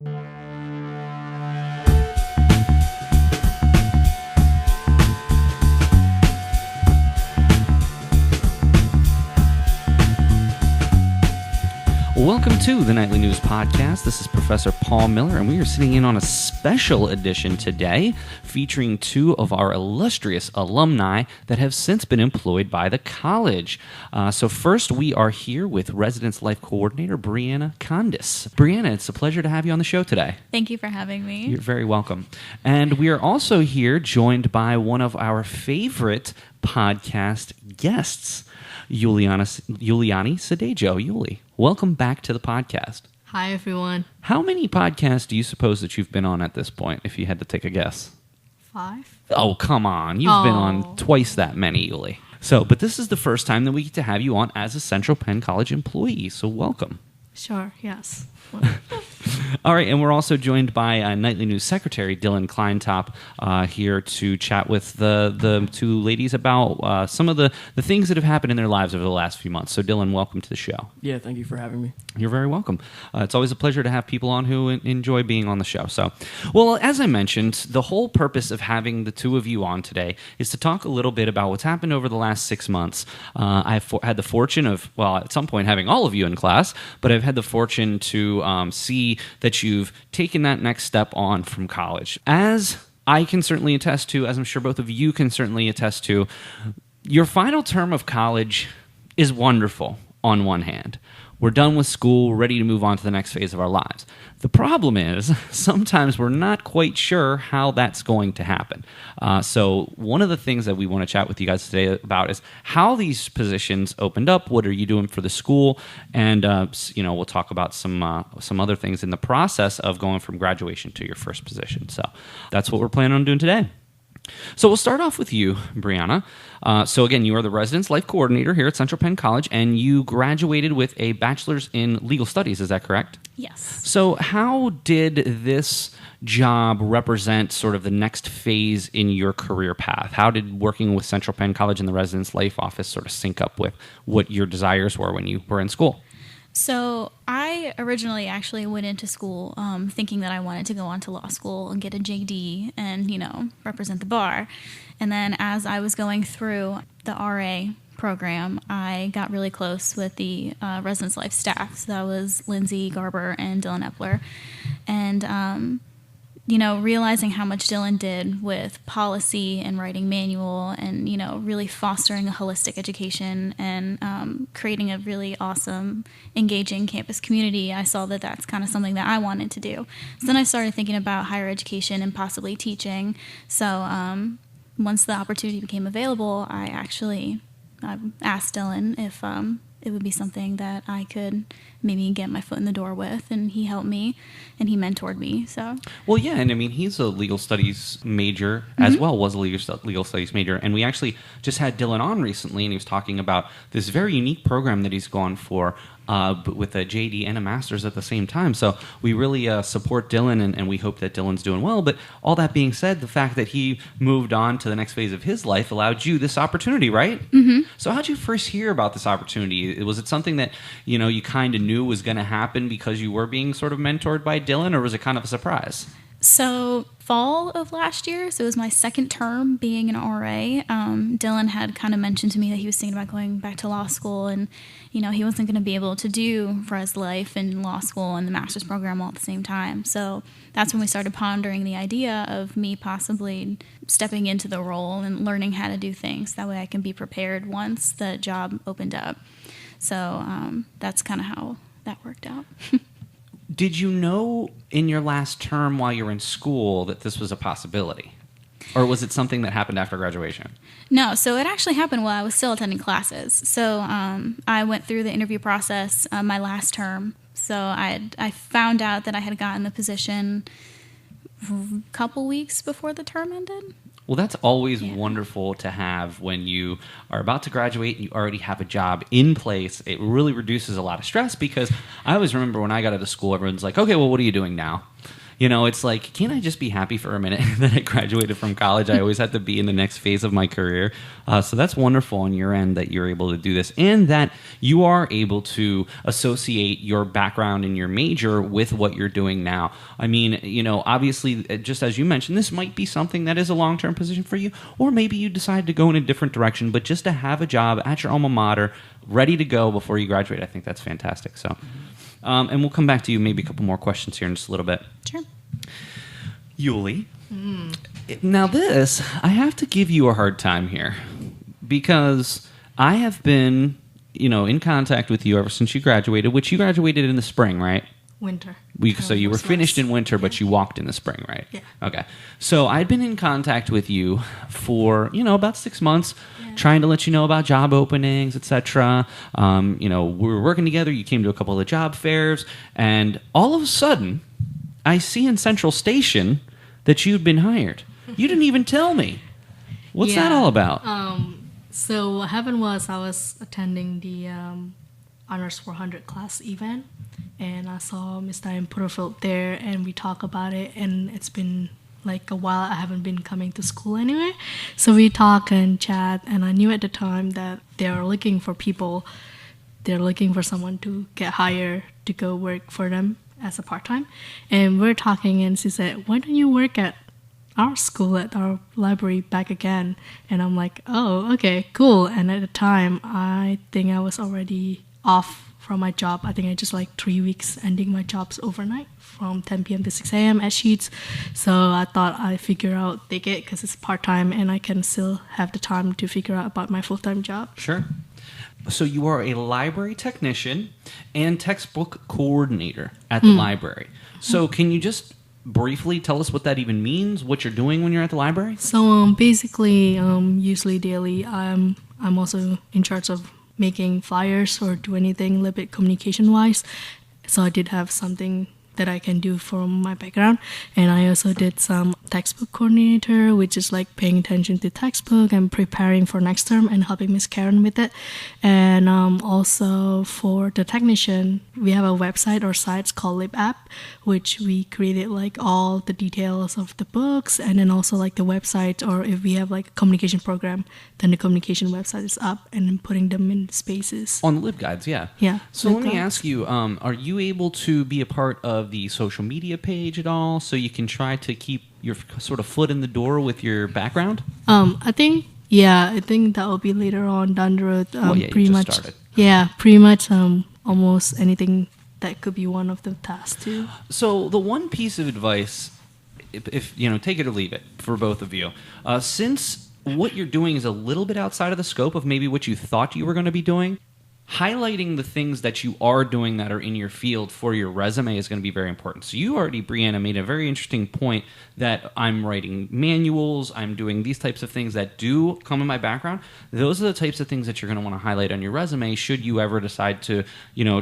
Welcome to the Nightly News Podcast. This is Professor Paul Miller, and we are sitting in on a special edition today featuring two of our illustrious alumni that have since been employed by the college. So first, we are here with Residence Life Coordinator Brianna Kondas. Brianna, it's a pleasure to have you on the show today. Thank you for having me. You're very welcome. And we are also here joined by one of our favorite podcast guests, Yuliani Sutedjo. Yuli, welcome back to the podcast. Hi, everyone. How many podcasts do you suppose that you've been on at this point, if you had to take a guess? 5. Oh, come on. You've been on twice that many, Yuli. But this is the first time that we get to have you on as a Central Penn College employee, so welcome. Sure, yes. All right, and we're also joined by Nightly News Secretary Dylan Kleintop here to chat with the two ladies about some of the things that have happened in their lives over the last few months. So, Dylan, welcome to the show. Yeah, thank you for having me. You're very welcome. It's always a pleasure to have people on who enjoy being on the show. So, well, as I mentioned, the whole purpose of having the two of you on today is to talk a little bit about what's happened over the last 6 months. I've had the fortune of, at some point having all of you in class, but I've had the fortune to see that you've taken that next step on from college. As I can certainly attest to, as I'm sure both of you can certainly attest to, your final term of college is wonderful on one hand. We're done with school, ready to move on to the next phase of our lives. The problem is, sometimes we're not quite sure how that's going to happen. So one of the things that we want to chat with you guys today about is how these positions opened up, what are you doing for the school, and we'll talk about some other things in the process of going from graduation to your first position. So that's what we're planning on doing today. So we'll start off with you, Brianna. So again, you are the Residence Life Coordinator here at Central Penn College, and you graduated with a bachelor's in legal studies, is that correct? Yes. So how did this job represent sort of the next phase in your career path? How did working with Central Penn College and the Residence Life office sort of sync up with what your desires were when you were in school? So I originally actually went into school thinking that I wanted to go on to law school and get a JD and, represent the bar. And then as I was going through the RA program, I got really close with the Residence Life staff. So that was Lindsay Garber and Dylan Epler. And realizing how much Dylan did with policy and writing manual and, really fostering a holistic education and creating a really awesome, engaging campus community, I saw that that's kind of something that I wanted to do. So then I started thinking about higher education and possibly teaching. So once the opportunity became available, I asked Dylan if it would be something that I could maybe get my foot in the door with, and he helped me and he mentored me. So well, yeah, and I mean he's a legal studies major as well, was a legal studies major, and we actually just had Dylan on recently, and he was talking about this very unique program that he's gone for. But with a JD and a master's at the same time. So we really support Dylan, and we hope that Dylan's doing well. But all that being said, the fact that he moved on to the next phase of his life allowed you this opportunity, right? Mm-hmm. So how'd you first hear about this opportunity? Was it something that you kind of knew was going to happen because you were being sort of mentored by Dylan, or was it kind of a surprise? So fall of last year, so it was my second term being an RA, Dylan had kind of mentioned to me that he was thinking about going back to law school, and he wasn't going to be able to do Res Life and law school and the master's program all at the same time. So that's when we started pondering the idea of me possibly stepping into the role and learning how to do things. That way I can be prepared once the job opened up. So that's kind of how that worked out. Did you know in your last term while you were in school that this was a possibility? Or was it something that happened after graduation? No, so it actually happened while I was still attending classes. So I went through the interview process my last term. So I found out that I had gotten the position a couple weeks before the term ended. Well, that's always wonderful to have when you are about to graduate and you already have a job in place. It really reduces a lot of stress because I always remember when I got out of school, everyone's like, okay, well, what are you doing now? It's like, can't I just be happy for a minute that I graduated from college? I always have to be in the next phase of my career. So that's wonderful on your end that you're able to do this, and that you are able to associate your background and your major with what you're doing now. I mean, obviously, just as you mentioned, this might be something that is a long-term position for you, or maybe you decide to go in a different direction, but just to have a job at your alma mater ready to go before you graduate, I think that's fantastic. So, and we'll come back to you, maybe a couple more questions here in just a little bit. Sure. Yuli, now this, I have to give you a hard time here, because I have been, in contact with you ever since you graduated, which you graduated in the spring, right? Winter. So you were finished in winter, but you walked in the spring, right? Yeah. Okay. So I'd been in contact with you for, about 6 months, trying to let you know about job openings, etc. We were working together. You came to a couple of the job fairs, and all of a sudden, I see in Central Station that you'd been hired. You didn't even tell me. What's that all about? So what happened was I was attending the Honors 400 class event, and I saw Mr. Fulp there, and we talked about it, and it's been like a while. I haven't been coming to school anyway, so we talk and chat, and I knew at the time that they're looking for people. They're looking for someone to get hired to go work for them as a part-time, and we're talking, and she said, why don't you work at our school, at our library back again? And I'm like, oh, okay, cool. And at the time, I think I was already off from my job. I think I just 3 weeks ending my jobs overnight from 10 p.m. to 6 a.m. at Sheets. So I thought I'd figure out, take it, because it's part-time and I can still have the time to figure out about my full-time job. Sure. So you are a library technician and textbook coordinator at the library. So can you just briefly tell us what that even means, what you're doing when you're at the library? So basically, usually daily, I'm also in charge of making flyers or do anything a little bit communication-wise. So I did have something that I can do from my background. And I also did some textbook coordinator, which is paying attention to textbook and preparing for next term and helping Miss Karen with it. And also for the technician, we have a website or site called Lib App, which we created all the details of the books, and then also the website, or if we have a communication program, then the communication website is up and then putting them in spaces. On the LibGuides, yeah. Yeah. So let me ask you, are you able to be a part of the social media page at all, so you can try to keep your sort of foot in the door with your background? I think that will be later on down the road. Pretty much started. Yeah, pretty much almost anything that could be one of the tasks too. So the one piece of advice, if take it or leave it for both of you, since what you're doing is a little bit outside of the scope of maybe what you thought you were going to be doing, highlighting the things that you are doing that are in your field for your resume is going to be very important. So you already, Brianna, made a very interesting point that I'm writing manuals, I'm doing these types of things that do come in my background. Those are the types of things that you're going to want to highlight on your resume should you ever decide to,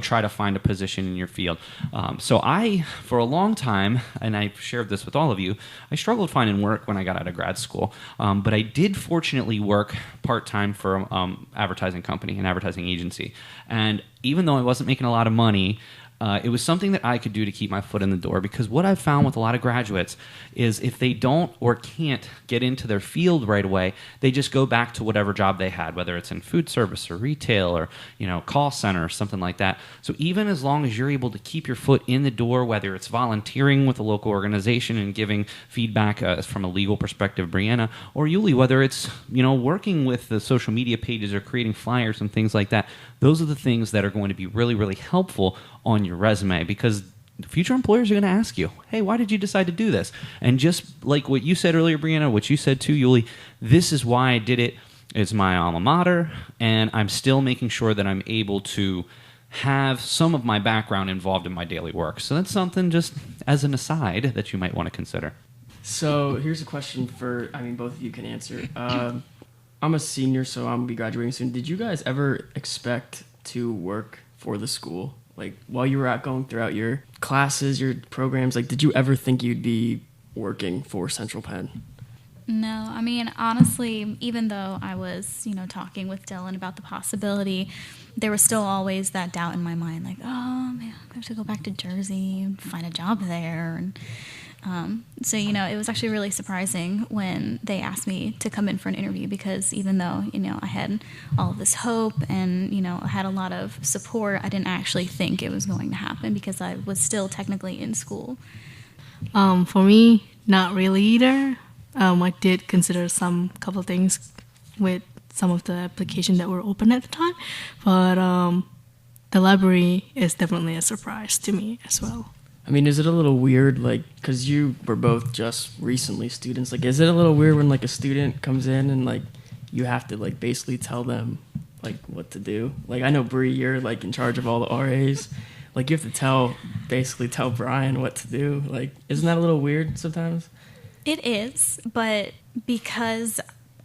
try to find a position in your field. So I, for a long time, and I've shared this with all of you, I struggled finding work when I got out of grad school. But I did fortunately work part-time for an advertising company, an advertising agency. And even though I wasn't making a lot of money, it was something that I could do to keep my foot in the door, because what I've found with a lot of graduates is if they don't or can't get into their field right away, they just go back to whatever job they had, whether it's in food service or retail or call center or something like that. So even as long as you're able to keep your foot in the door, whether it's volunteering with a local organization and giving feedback from a legal perspective, Brianna, or Yuli, whether it's working with the social media pages or creating flyers and things like that, those are the things that are going to be really, really helpful on your resume, because future employers are going to ask you, hey, why did you decide to do this? And just like what you said earlier, Brianna, what you said too, Yuli, this is why I did it. It's my alma mater, and I'm still making sure that I'm able to have some of my background involved in my daily work. So that's something just as an aside that you might want to consider. So here's a question for, both of you can answer. I'm a senior, so I'm going to be graduating soon. Did you guys ever expect to work for the school? While you were going throughout your classes, your programs, did you ever think you'd be working for Central Penn? No, honestly, even though I was, talking with Dylan about the possibility, there was still always that doubt in my mind, oh, man, I have to go back to Jersey and find a job there. And So, it was actually really surprising when they asked me to come in for an interview, because even though, I had all of this hope and, I had a lot of support, I didn't actually think it was going to happen because I was still technically in school. For me, not really either. I did consider couple things with some of the applications that were open at the time, but the library is definitely a surprise to me as well. I mean, is it a little weird, like, because you were both just recently students, like, is it a little weird when, like, a student comes in and, like, you have to, like, basically tell them, like, what to do? Like, I know, Bree, you're, like, in charge of all the RAs. Like, you have to basically tell Brian what to do. Like, isn't that a little weird sometimes? It is, but because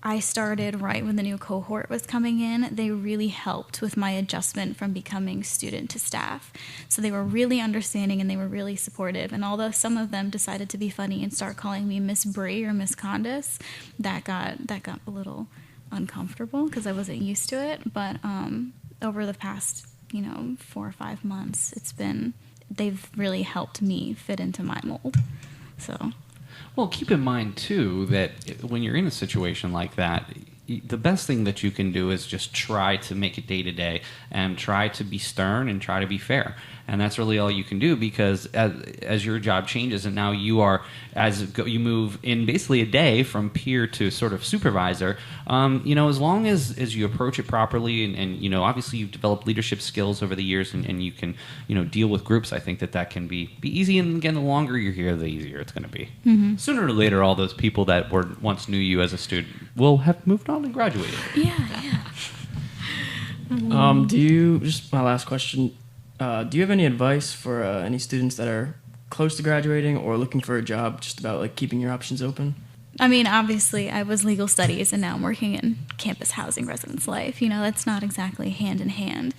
I started right when the new cohort was coming in, they really helped with my adjustment from becoming student to staff. So they were really understanding and they were really supportive. And although some of them decided to be funny and start calling me Miss Bree or Miss Kondas, that got a little uncomfortable because I wasn't used to it. But over the past 4 or 5 months, they've really helped me fit into my mold. So. Well, keep in mind, too, that when you're in a situation like that, the best thing that you can do is just try to make it day to day and try to be stern and try to be fair. And that's really all you can do, because as your job changes and now you are, you move in basically a day from peer to sort of supervisor, as long as you approach it properly and obviously you've developed leadership skills over the years and you can, deal with groups, I think that can be easy. And again, the longer you're here, the easier it's going to be. Mm-hmm. Sooner or later, all those people that once knew you as a student will have moved on and graduated. Yeah. Just my last question, do you have any advice for any students that are close to graduating or looking for a job, just about like keeping your options open? I mean, obviously, I was legal studies and now I'm working in campus housing residence life. That's not exactly hand in hand.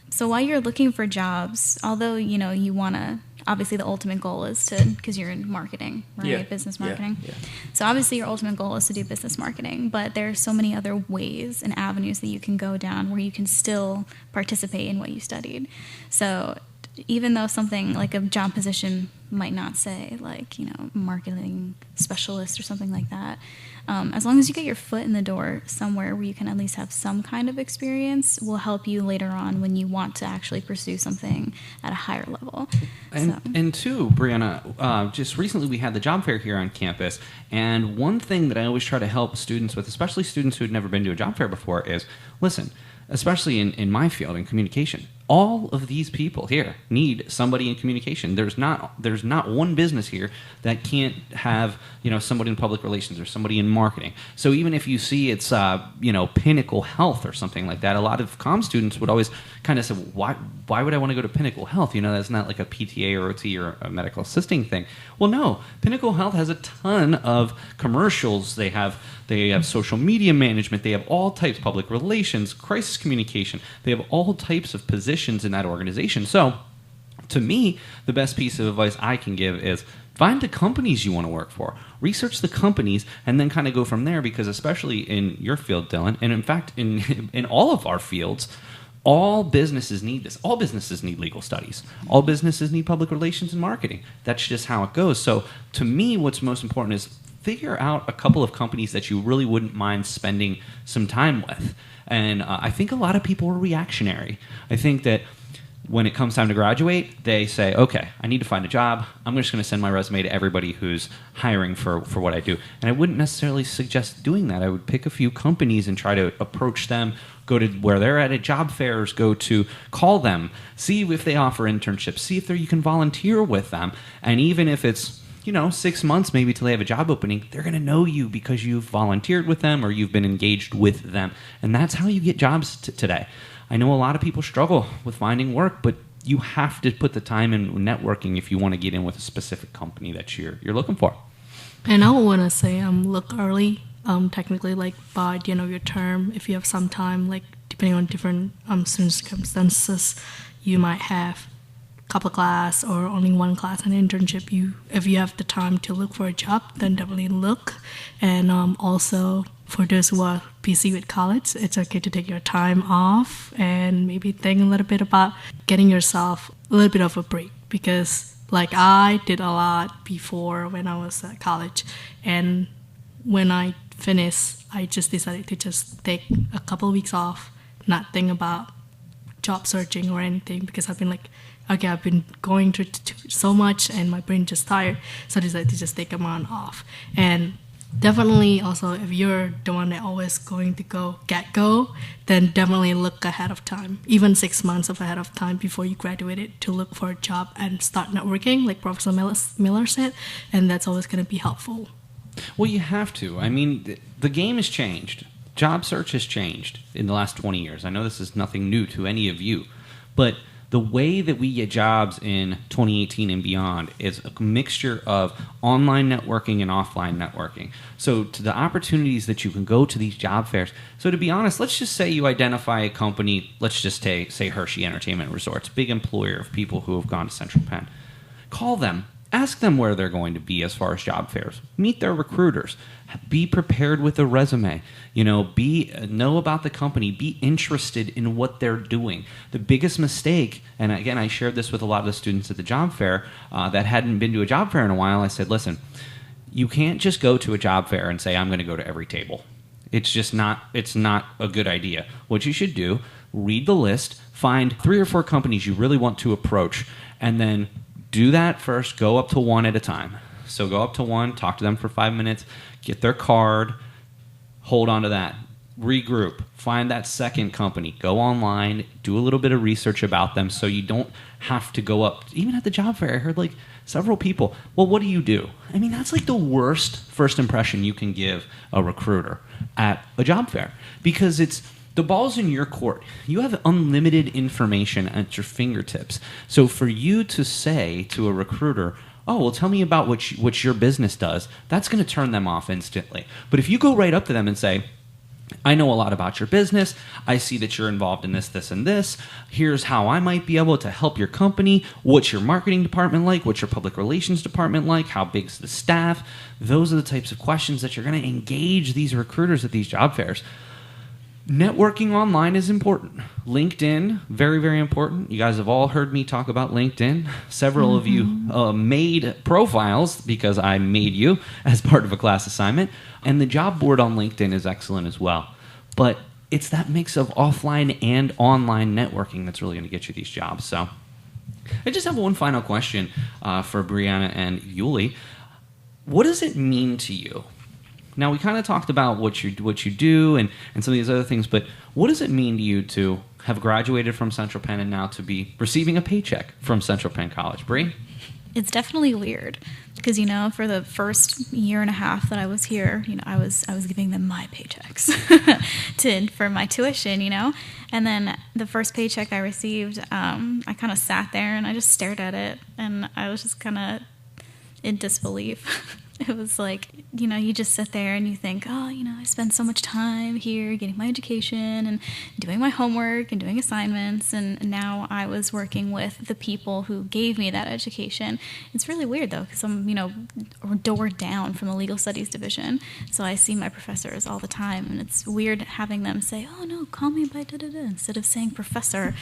So while you're looking for jobs, although, you want to, obviously the ultimate goal is because you're in marketing, right? Yeah. Business marketing. Yeah. So obviously your ultimate goal is to do business marketing, but there are so many other ways and avenues that you can go down where you can still participate in what you studied. So even though something like a job position might not say marketing specialist or something like that, as long as you get your foot in the door somewhere where you can at least have some kind of experience, will help you later on when you want to actually pursue something at a higher level. And two, Brianna, just recently we had the job fair here on campus, and one thing that I always try to help students with, especially students who had never been to a job fair before, is listen, especially in my field, in communication, all of these people here need somebody in communication. There's not one business here that can't have somebody in public relations or somebody in marketing. So even if you see it's Pinnacle Health or something like that, a lot of comm students would always kind of say, why would I want to go to Pinnacle Health? That's not like a PTA or OT or a medical assisting thing. Well, no, Pinnacle Health has a ton of commercials. They have social media management. They have all types of public relations, crisis communication. They have all types of positions in that organization. So to me, the best piece of advice I can give is find the companies you want to work for. Research the companies and then kind of go from there, because especially in your field, Dylan, and in fact in all of our fields, all businesses need this. All businesses need legal studies. All businesses need public relations and marketing. That's just how it goes. So to me, what's most important is figure out a couple of companies that you really wouldn't mind spending some time with. And I think a lot of people are reactionary. I think that when it comes time to graduate, they say, okay, I need to find a job. I'm just going to send my resume to everybody who's hiring for what I do. And I wouldn't necessarily suggest doing that. I would pick a few companies and try to approach them, go to where they're at job fairs, call them, see if they offer internships, see if you can volunteer with them. And even if it's 6 months maybe till they have a job opening, they're going to know you because you've volunteered with them or you've been engaged with them. And that's how you get jobs today. I know a lot of people struggle with finding work, but you have to put the time in networking if you want to get in with a specific company that you're looking for. And I would want to say look early, technically like by the end of your term, if you have some time, like depending on different student circumstances, you might have couple class or only one class and internship. If you have the time to look for a job, then definitely look. And also for those who are busy with college, it's okay to take your time off and maybe think a little bit about getting yourself a little bit of a break, because Like, I did a lot before when I was at college. And when I finished, I just decided to just take a couple of weeks off, not think about job searching or anything, because I've been like, okay, I've been going through so much and my brain just tired. So I decided to just take a month off. And definitely also, if you're the one that always going to go, then definitely look ahead of time, even 6 months of ahead of time before you graduated, to look for a job and start networking, like Professor Miller said, and that's always going to be helpful. Well, you have to. I mean, the game has changed. Job search has changed in the last 20 years. I know this is nothing new to any of you, but the way that we get jobs in 2018 and beyond is a mixture of online networking and offline networking. So to the opportunities that you can go to these job fairs. So to be honest, let's just say you identify a company, let's just say Hershey Entertainment Resorts, big employer of people who have gone to Central Penn. Call them. Ask them where they're going to be as far as job fairs. Meet their recruiters. Be prepared with a resume. Know about the company. Be interested in what they're doing. The biggest mistake, and again, I shared this with a lot of the students at the job fair that hadn't been to a job fair in a while. I said, listen, you can't just go to a job fair and say, I'm going to go to every table. It's not a good idea. What you should do, read the list, find 3 or 4 companies you really want to approach, and then do that first. Go up to one at a time. So go up to one, talk to them for 5 minutes, get their card, hold on to that, regroup, find that second company, go online, do a little bit of research about them so you don't have to go up. Even at the job fair, I heard like several people, well, what do you do? I mean, that's like the worst first impression you can give a recruiter at a job fair, because the ball's in your court. You have unlimited information at your fingertips. So for you to say to a recruiter, oh, well, tell me about what your business does, that's going to turn them off instantly. But if you go right up to them and say, I know a lot about your business. I see that you're involved in this, this, and this. Here's how I might be able to help your company. What's your marketing department like? What's your public relations department like? How big's the staff? Those are the types of questions that you're going to engage these recruiters at these job fairs. Networking online is important. LinkedIn, very, very important. You guys have all heard me talk about LinkedIn. Several of you made profiles because I made you as part of a class assignment. And the job board on LinkedIn is excellent as well. But it's that mix of offline and online networking that's really going to get you these jobs. So I just have one final question for Brianna and Yuli. What does it mean to you? Now, we kind of talked about what you do and some of these other things, but what does it mean to you to have graduated from Central Penn and now to be receiving a paycheck from Central Penn College? Bri? It's definitely weird because, for the first year and a half that I was here, I was giving them my paychecks for my tuition, And then the first paycheck I received, I kind of sat there and I just stared at it and I was just kind of in disbelief. It was like, you just sit there and you think, oh, I spend so much time here getting my education and doing my homework and doing assignments. And now I was working with the people who gave me that education. It's really weird, though, because I'm, door down from the legal studies division. So I see my professors all the time. And it's weird having them say, oh, no, call me by da-da-da, instead of saying professor.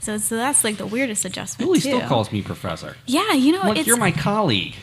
So that's like the weirdest adjustment, Yuli too. still calls me professor. Yeah, like, you're my colleague.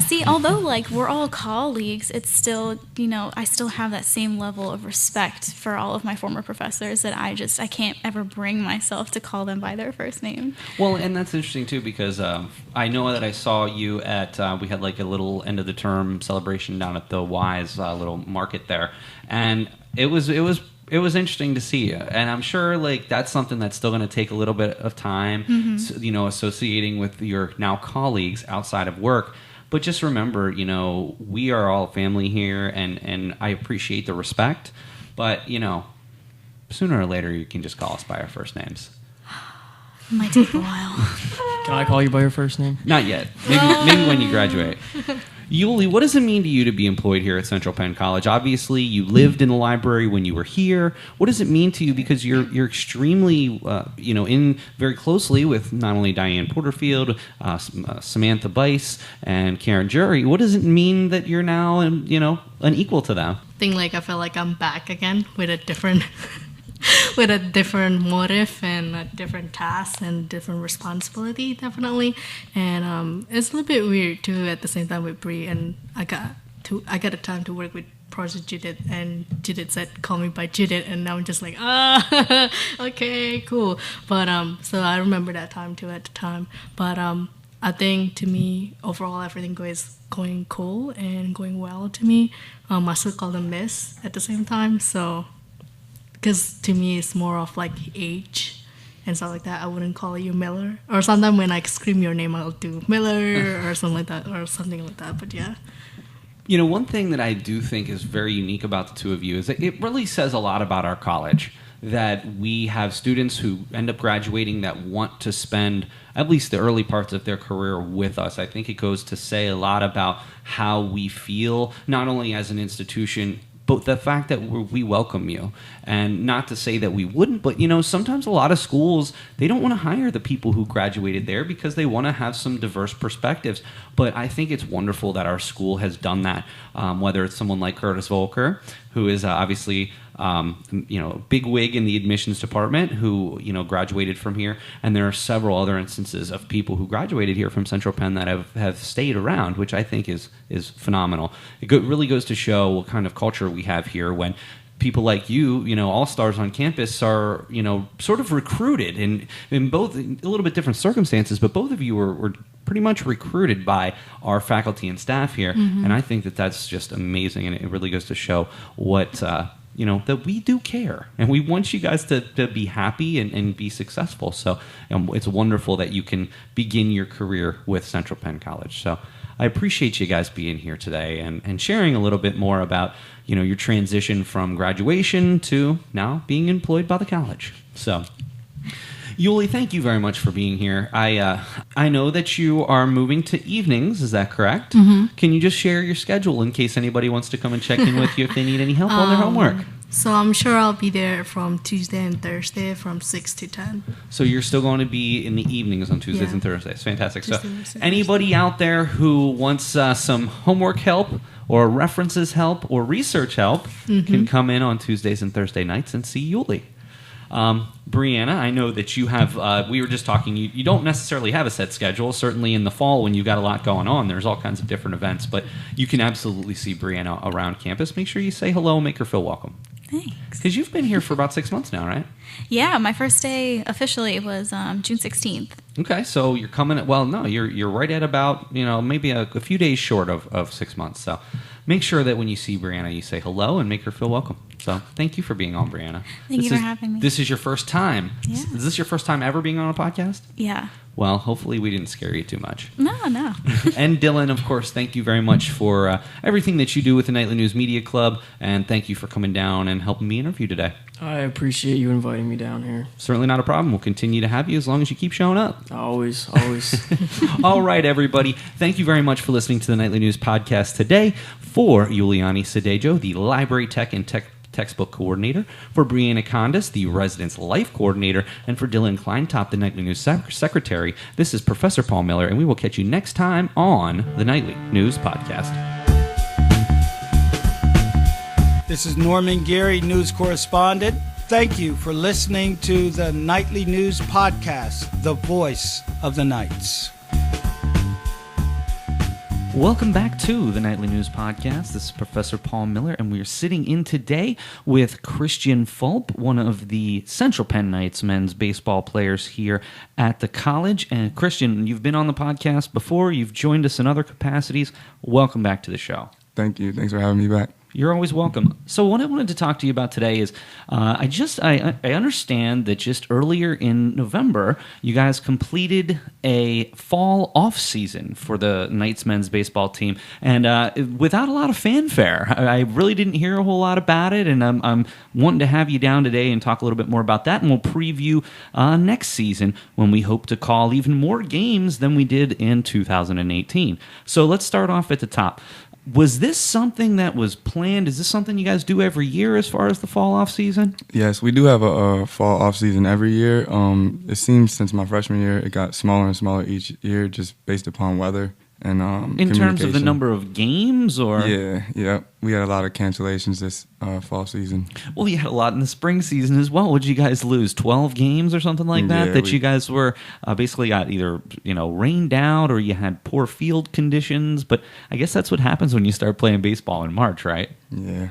See, although, we're all colleagues, it's still, I still have that same level of respect for all of my former professors that I can't ever bring myself to call them by their first name. Well, and that's interesting, too, because I know that I saw you at, we had like a little end of the term celebration down at the Wise little market there, and it was interesting to see you, and I'm sure that's something that's still going to take a little bit of time, associating with your now colleagues outside of work. But just remember, we are all family here, and I appreciate the respect. But, sooner or later, you can just call us by our first names. It might take a while. Can I call you by your first name? Not yet. Maybe when you graduate. Yuli, what does it mean to you to be employed here at Central Penn College? Obviously, you lived in the library when you were here. What does it mean to you? Because you're extremely, in very closely with not only Diane Porterfield, Samantha Bice, and Karen Jury. What does it mean that you're now, an equal to them? I feel like I'm back again with a different with a different motive and a different task and different responsibility, definitely. And it's a little bit weird too at the same time with Bri, and I got a time to work with Project Judith, and Judith said, "Call me by Judith," and I'm just like, okay, cool. But so I remember that time too at the time. But I think to me overall everything going cool and going well to me. I still call them Miss at the same time, so because to me it's more of like age and stuff like that. I wouldn't call you Miller, or sometimes when I scream your name I'll do Miller or something like that. But yeah. You know, one thing that I do think is very unique about the two of you is that it really says a lot about our college, that we have students who end up graduating that want to spend at least the early parts of their career with us. I think it goes to say a lot about how we feel, not only as an institution, but the fact that we welcome you. And not to say that we wouldn't, but, you know, sometimes a lot of schools, they don't want to hire the people who graduated there because they want to have some diverse perspectives. But I think it's wonderful that our school has done that, whether it's someone like Curtis Volker, who is obviously a big wig in the admissions department who, you know, graduated from here. And there are several other instances of people who graduated here from Central Penn that have stayed around, which I think is phenomenal. It really goes to show what kind of culture we have here when people like you, you know, all-stars on campus are, you know, sort of recruited in both a little bit different circumstances, but both of you were pretty much recruited by our faculty and staff here. Mm-hmm. And I think that that's just amazing. And it really goes to show what, that we do care. And we want you guys to be happy and be successful. So it's wonderful that you can begin your career with Central Penn College. So I appreciate you guys being here today and sharing a little bit more about, you know, your transition from graduation to now being employed by the college. So, Yuli, thank you very much for being here. I know that you are moving to evenings. Is that correct? Mm-hmm. Can you just share your schedule in case anybody wants to come and check in with you if they need any help on their homework? So I'm sure I'll be there from Tuesday and Thursday from 6 to 10. So you're still going to be in the evenings on Tuesdays and Thursdays. Fantastic. So anybody out there who wants some homework help or references help or research help can come in on Tuesdays and Thursday nights and see Yuli. Brianna, I know that you have, we were just talking, you don't necessarily have a set schedule. Certainly in the fall when you've got a lot going on, there's all kinds of different events, but you can absolutely see Brianna around campus. Make sure you say hello and make her feel welcome. Thanks. Because you've been here for about 6 months now, right? Yeah, my first day officially was June 16th. Okay, so you're coming, you're right at about, maybe a few days short of 6 months. So make sure that when you see Brianna, you say hello and make her feel welcome. So thank you for being on, Brianna. Thank you for having me. This is your first time. Yeah. Is this your first time ever being on a podcast? Yeah. Well, hopefully we didn't scare you too much. No. And Dylan, of course, thank you very much for everything that you do with the Nightly News Media Club, and thank you for coming down and helping me interview today. I appreciate you inviting me down here. Certainly not a problem. We'll continue to have you as long as you keep showing up. Always. All right, everybody. Thank you very much for listening to the Nightly News Podcast today. For Yuliani Sutedjo, the Library Tech and Textbook Coordinator, for Brianna Kondas, the Residence Life Coordinator, and for Dylan Kleintop, the Nightly News Secretary, this is Professor Paul Miller, and we will catch you next time on the Nightly News Podcast. This is Norman Geary, news correspondent. Thank you for listening to the Nightly News Podcast, the voice of the Knights. Welcome back to the Nightly News Podcast. This is Professor Paul Miller, and we are sitting in today with Christian Fulp, one of the Central Penn Knights men's baseball players here at the college. And Christian, you've been on the podcast before. You've joined us in other capacities. Welcome back to the show. Thank you. Thanks for having me back. You're always welcome. So what I wanted to talk to you about today is I understand that just earlier in November, you guys completed a fall off season for the Knights men's baseball team, and without a lot of fanfare. I really didn't hear a whole lot about it, and I'm wanting to have you down today and talk a little bit more about that, and we'll preview next season when we hope to call even more games than we did in 2018. So let's start off at the top. Was this something that was planned? Is this something you guys do every year as far as the fall off season? Yes, we do have a fall off season every year. It seems since my freshman year, it got smaller and smaller each year just based upon weather. and In terms of the communication. number of games, or Yeah. We had a lot of cancellations this fall season. well, you had a lot in the spring season as well. Would you guys lose 12 games or something like that? Yeah, That we- you guys were basically got either rained out or you had poor field conditions. But I guess that's what happens when you start playing baseball in March, right? Yeah.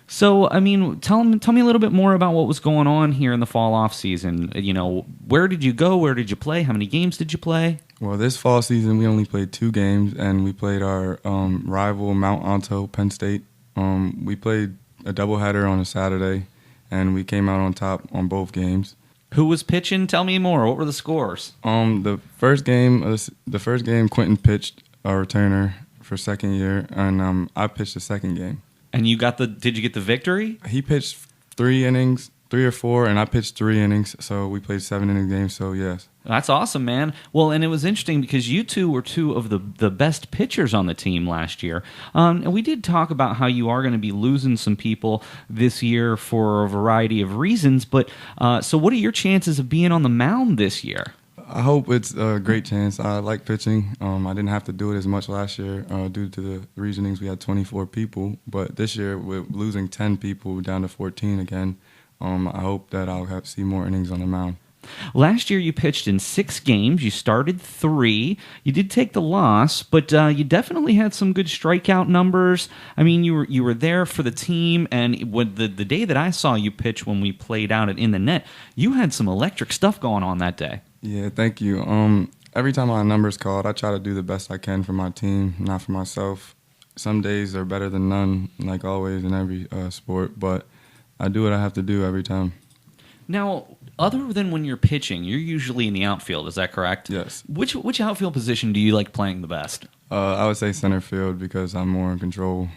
So, I mean, tell me a little bit more about what was going on here in the fall off season. Where did you go? Where did you play? How many games did you play? Well, this fall season we only played 2 games, and we played our rival Mount Alto, Penn State. We played a doubleheader on a Saturday, and we came out on top on both games. Who was pitching? Tell me more. What were the scores? The first game, Quentin pitched a returner for second year, and I pitched the second game. And did you get the victory? He pitched 3 innings, 3 or 4, and I pitched 3 innings, so we played 7-inning games, so yes. That's awesome, man. Well, and it was interesting because you two were 2 of the best pitchers on the team last year. And we did talk about how you are going to be losing some people this year for a variety of reasons, but so what are your chances of being on the mound this year? I hope it's a great chance. I like pitching. I didn't have to do it as much last year due to the reasonings. We had 24 people, but this year with losing 10 people down to 14 again, I hope that I'll see more innings on the mound. Last year you pitched in 6 games. You started 3. You did take the loss, but you definitely had some good strikeout numbers. I mean, you were there for the team, and when the day that I saw you pitch when we played out at In the Net, you had some electric stuff going on that day. Yeah, thank you. Every time my number's called, I try to do the best I can for my team, not for myself. Some days are better than none, like always in every sport, but I do what I have to do every time. Now, other than when you're pitching, you're usually in the outfield. Is that correct? Yes. Which outfield position do you like playing the best? I would say center field because I'm more in control.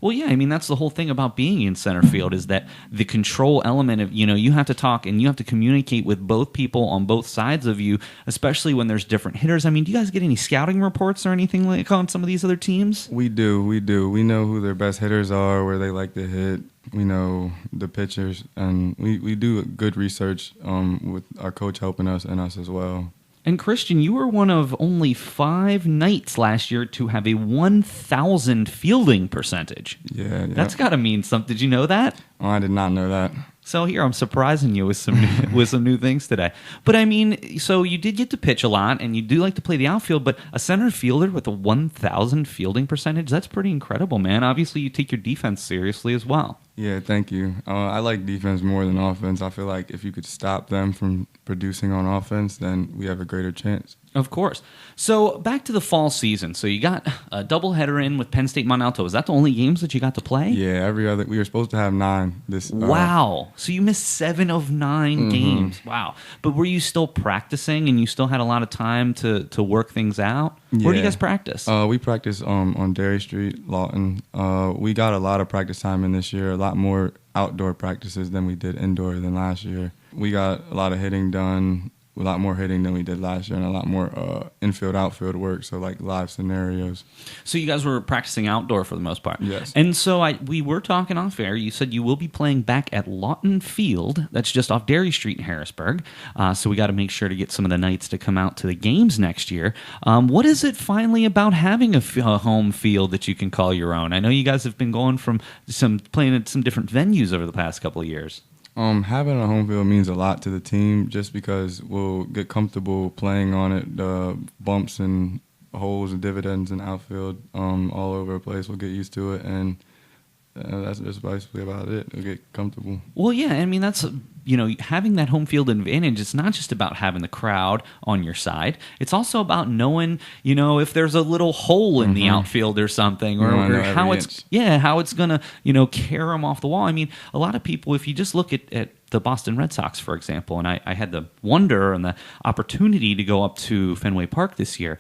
Well, yeah, I mean, that's the whole thing about being in center field is that the control element of, you have to talk and you have to communicate with both people on both sides of you, especially when there's different hitters. I mean, do you guys get any scouting reports or anything like on some of these other teams? We do. We know who their best hitters are, where they like to hit. We know the pitchers, and we do good research with our coach helping us and us as well. And Christian, you were one of only 5 Knights last year to have a 1,000 fielding percentage. Yeah. That's got to mean something. Did you know that? Oh, I did not know that. So here I'm surprising you with some new things today. But I mean, so you did get to pitch a lot, and you do like to play the outfield. But a center fielder with a 1,000 fielding percentage—that's pretty incredible, man. Obviously, you take your defense seriously as well. Yeah, thank you. I like defense more than offense. I feel like if you could stop them from producing on offense, then we have a greater chance. Of course. So back to the fall season. So you got a doubleheader in with Penn State Mount Alto. Is that the only games that you got to play? Yeah, every other. We were supposed to have 9 this. Wow. So you missed 7 of 9 games. Wow. But were you still practicing and you still had a lot of time to work things out? Where do you guys practice? We practice on Derry Street, Lawton. We got a lot of practice time in this year, a lot more outdoor practices than we did indoor than last year. We got a lot of hitting done, a lot more hitting than we did last year, and a lot more infield, outfield work, so like live scenarios. So you guys were practicing outdoor for the most part. Yes. And so we were talking off air. You said you will be playing back at Lawton Field. That's just off Derry Street in Harrisburg. So we got to make sure to get some of the Knights to come out to the games next year. What is it finally about having a home field that you can call your own? I know you guys have been going from playing at some different venues over the past couple of years. Having a home field means a lot to the team just because we'll get comfortable playing on it. The bumps and holes and dividends in outfield all over the place. We'll get used to it, and that's just basically about it. We'll get comfortable. Well, yeah, I mean, that's, having that home field advantage, it's not just about having the crowd on your side. It's also about knowing, if there's a little hole in the outfield or something, or how it's going to, carry them off the wall. I mean, a lot of people, if you just look at the Boston Red Sox, for example, and I had the wonder and the opportunity to go up to Fenway Park this year.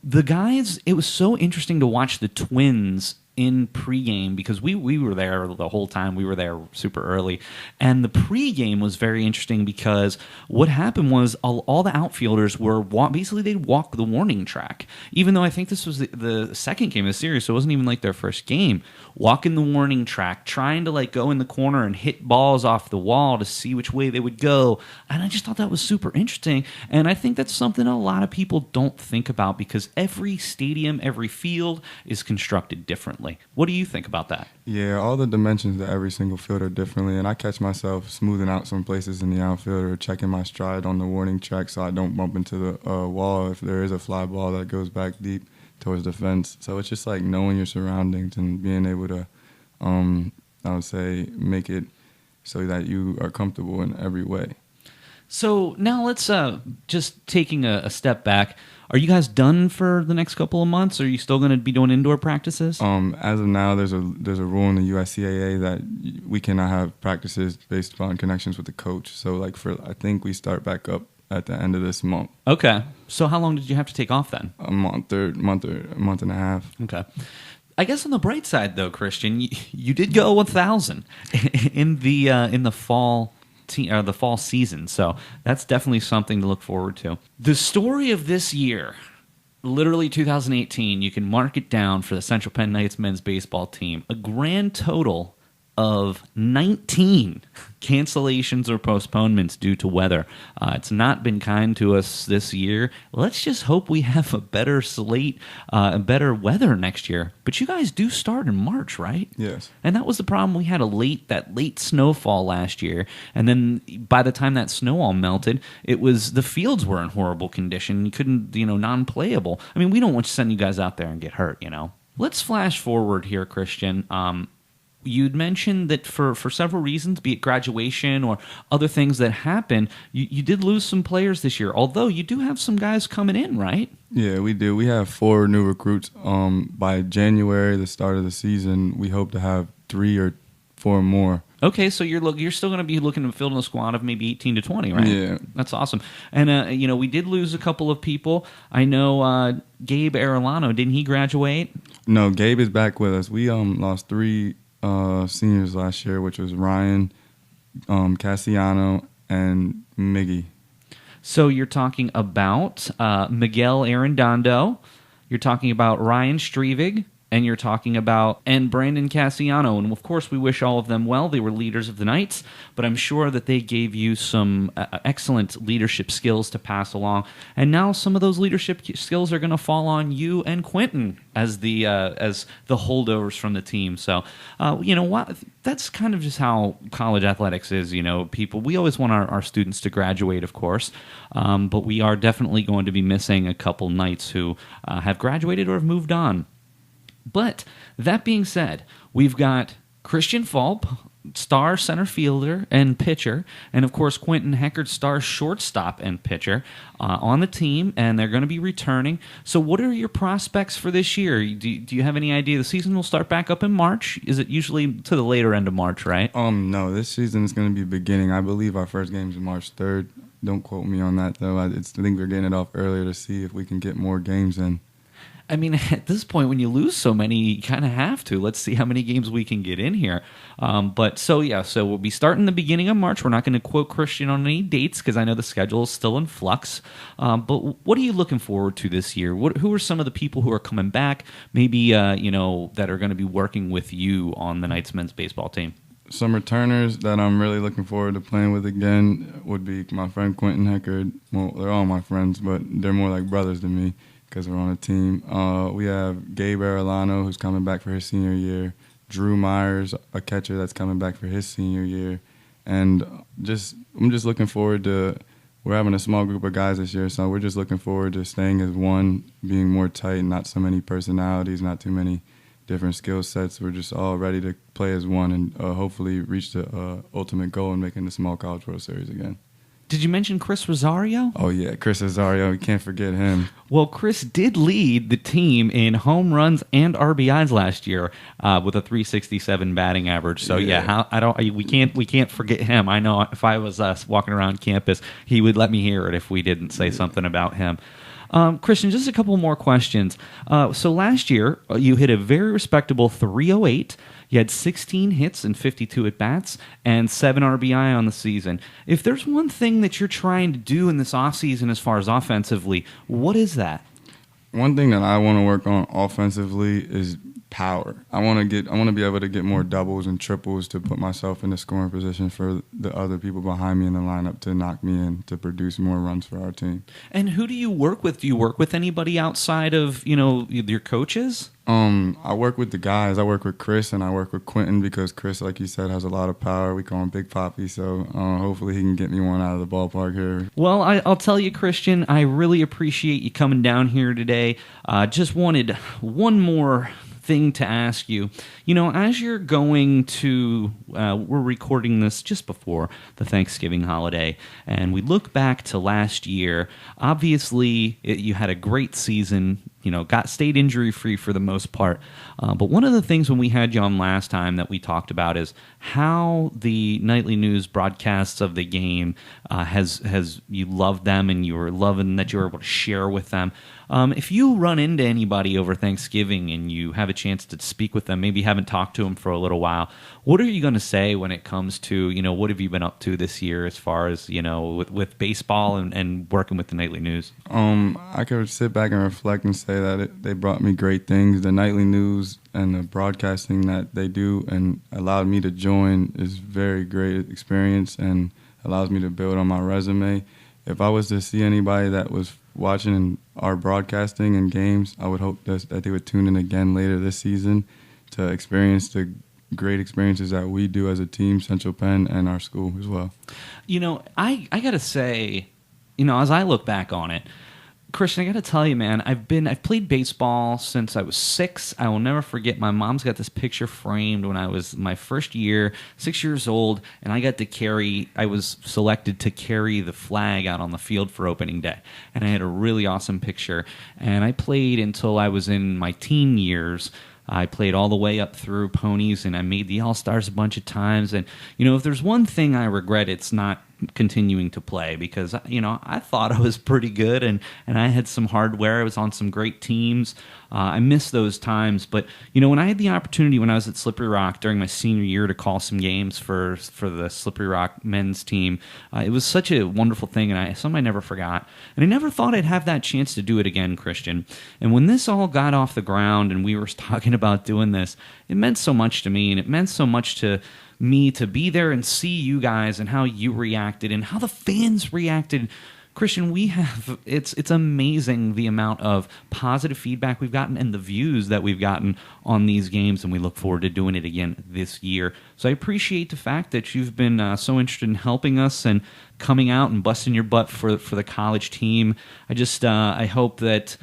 The guys, it was so interesting to watch the Twins in pregame, because we were there the whole time. We were there super early. And the pregame was very interesting because what happened was all the outfielders were basically they'd walk the warning track. Even though I think this was the second game of the series, so it wasn't even like their first game. Walking the warning track, trying to like go in the corner and hit balls off the wall to see which way they would go. And I just thought that was super interesting. And I think that's something a lot of people don't think about because every stadium, every field is constructed differently. What do you think about that? Yeah, all the dimensions of every single field are differently, and I catch myself smoothing out some places in the outfield or checking my stride on the warning track so I don't bump into the wall if there is a fly ball that goes back deep towards the fence. So it's just like knowing your surroundings and being able to, I would say, make it so that you are comfortable in every way. So now let's just taking a step back. Are you guys done for the next couple of months? Or are you still going to be doing indoor practices? As of now, there's a rule in the USCAA that we cannot have practices based upon connections with the coach. So I think we start back up at the end of this month. Okay. So how long did you have to take off then? A month and a half. Okay. I guess on the bright side though, Christian, you did go 1,000 in the fall. The fall season, so that's definitely something to look forward to. The story of this year, literally 2018, you can mark it down for the Central Penn Knights men's baseball team. A grand total of 19 cancellations or postponements due to weather. It's not been kind to us this year. Let's just hope we have a better slate and better weather next year. But you guys do start in March, right? Yes. And that was the problem. We had that late snowfall last year, and then by the time that snow all melted, the fields were in horrible condition. You couldn't, non-playable. I mean, we don't want to send you guys out there and get hurt, Let's flash forward here, Christian. You'd mentioned that for several reasons, be it graduation or other things that happen, you did lose some players this year, although you do have some guys coming in, right? Yeah, we do. We have 4 new recruits. By January, the start of the season, we hope to have 3 or 4 more. Okay, so you're still going to be looking to fill in a squad of maybe 18 to 20, right? Yeah. That's awesome. And, we did lose a couple of people. I know Gabe Arellano, didn't he graduate? No, Gabe is back with us. We lost 3 seniors last year, which was Ryan, Cassiano, and Miggy. So you're talking about Miguel Arredondo, you're talking about Ryan Strevig, and you're talking about Brandon Cassiano. And, of course, we wish all of them well. They were leaders of the Knights, but I'm sure that they gave you some excellent leadership skills to pass along. And now some of those leadership skills are going to fall on you and Quentin as the holdovers from the team. So, what? That's kind of just how college athletics is. We always want our students to graduate, of course, but we are definitely going to be missing a couple Knights who have graduated or have moved on. But that being said, we've got Christian Fulp, star center fielder and pitcher, and of course Quentin Heckard, star shortstop and pitcher on the team, and they're going to be returning. So what are your prospects for this year? Do you have any idea? The season will start back up in March. Is it usually to the later end of March, right? No, this season is going to be beginning. I believe our first game is March 3rd. Don't quote me on that, though. I think we're getting it off earlier to see if we can get more games in. I mean, at this point, when you lose so many, you kind of have to. Let's see how many games we can get in here. So we'll be starting the beginning of March. We're not going to quote Christian on any dates because I know the schedule is still in flux. But what are you looking forward to this year? Who are some of the people who are coming back, maybe, that are going to be working with you on the Knights men's baseball team? Some returners that I'm really looking forward to playing with again would be my friend Quentin Heckard. Well, they're all my friends, but they're more like brothers to me, because we're on a team. We have Gabe Arellano, who's coming back for his senior year. Drew Myers, a catcher that's coming back for his senior year. And I'm just looking forward to, we're having a small group of guys this year, so we're just looking forward to staying as one, being more tight, not so many personalities, not too many different skill sets. We're just all ready to play as one and hopefully reach the ultimate goal in making the Small College World Series again. Did you mention Chris Rosario? Oh, yeah, Chris Rosario. You can't forget him. Well, Chris did lead the team in home runs and RBIs last year with a .367 batting average. So we can't forget him. I know if I was walking around campus, he would let me hear it if we didn't say something about him. Christian, just a couple more questions. So last year, you hit a very respectable 308. You had 16 hits and 52 at-bats and 7 RBI on the season. If there's one thing that you're trying to do in this offseason as far as offensively, what is that? One thing that I want to work on offensively is power. I want to be able to get more doubles and triples to put myself in the scoring position for the other people behind me in the lineup to knock me in to produce more runs for our team. And who do you work with? Do you work with anybody outside of, your coaches? I work with the guys. I work with Chris and I work with Quentin because Chris, like you said, has a lot of power. We call him Big Papi, so hopefully he can get me one out of the ballpark here. Well, I'll tell you, Christian, I really appreciate you coming down here today. Just wanted one more thing to ask you. As you're going to, we're recording this just before the Thanksgiving holiday, and we look back to last year. Obviously, you had a great season. Stayed injury-free for the most part. But one of the things when we had you on last time that we talked about is how the nightly news broadcasts of the game has you loved them and you were loving that you were able to share with them. If you run into anybody over Thanksgiving and you have a chance to speak with them, maybe you haven't talked to them for a little while, what are you going to say when it comes to, what have you been up to this year as far as, with baseball and working with the nightly news? I could sit back and reflect and say that they brought me great things. The nightly news and the broadcasting that they do and allowed me to join is very great experience and allows me to build on my resume. If I was to see anybody that was watching our broadcasting and games, I would hope that they would tune in again later this season to experience the great experiences that we do as a team, Central Penn, and our school as well. I got to say, as I look back on it, Christian, I got to tell you, man, I've played baseball since I was 6. I will never forget. My mom's got this picture framed when I was my first year, 6 years old, and I was selected to carry the flag out on the field for opening day. And I had a really awesome picture. And I played until I was in my teen years. I played all the way up through ponies, and I made the All-Stars a bunch of times. And, if there's one thing I regret, it's not continuing to play because, I thought I was pretty good and I had some hardware. I was on some great teams. I miss those times. But, when I had the opportunity when I was at Slippery Rock during my senior year to call some games for the Slippery Rock men's team, it was such a wonderful thing and something I never forgot. And I never thought I'd have that chance to do it again, Christian. And when this all got off the ground and we were talking about doing this, it meant so much to me and it meant so much to me to be there and see you guys and how you reacted and how the fans reacted. Christian, it's amazing the amount of positive feedback we've gotten and the views that we've gotten on these games, and we look forward to doing it again this year. So I appreciate the fact that you've been so interested in helping us and coming out and busting your butt for the college team. I hope that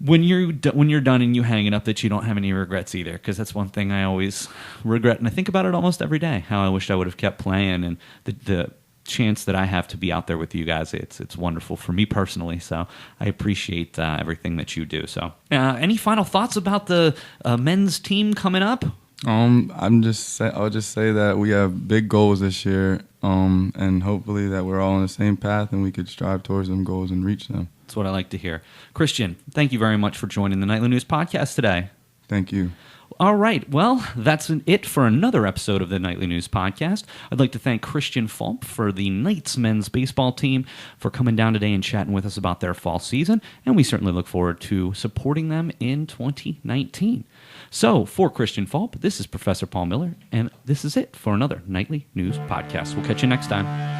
when you're done and you hang it up, that you don't have any regrets either, because that's one thing I always regret, and I think about it almost every day, how I wished I would have kept playing, and the chance that I have to be out there with you guys, it's wonderful for me personally, so I appreciate everything that you do. So any final thoughts about the men's team coming up? I'll just say that we have big goals this year, and hopefully that we're all on the same path and we could strive towards them goals and reach them. That's what I like to hear. Christian, thank you very much for joining the Nightly News Podcast today. Thank you. All right. Well, that's it for another episode of the Nightly News Podcast. I'd like to thank Christian Fulp for the Knights men's baseball team for coming down today and chatting with us about their fall season, and we certainly look forward to supporting them in 2019. So, for Christian Fulp, this is Professor Paul Miller, and this is it for another Nightly News Podcast. We'll catch you next time.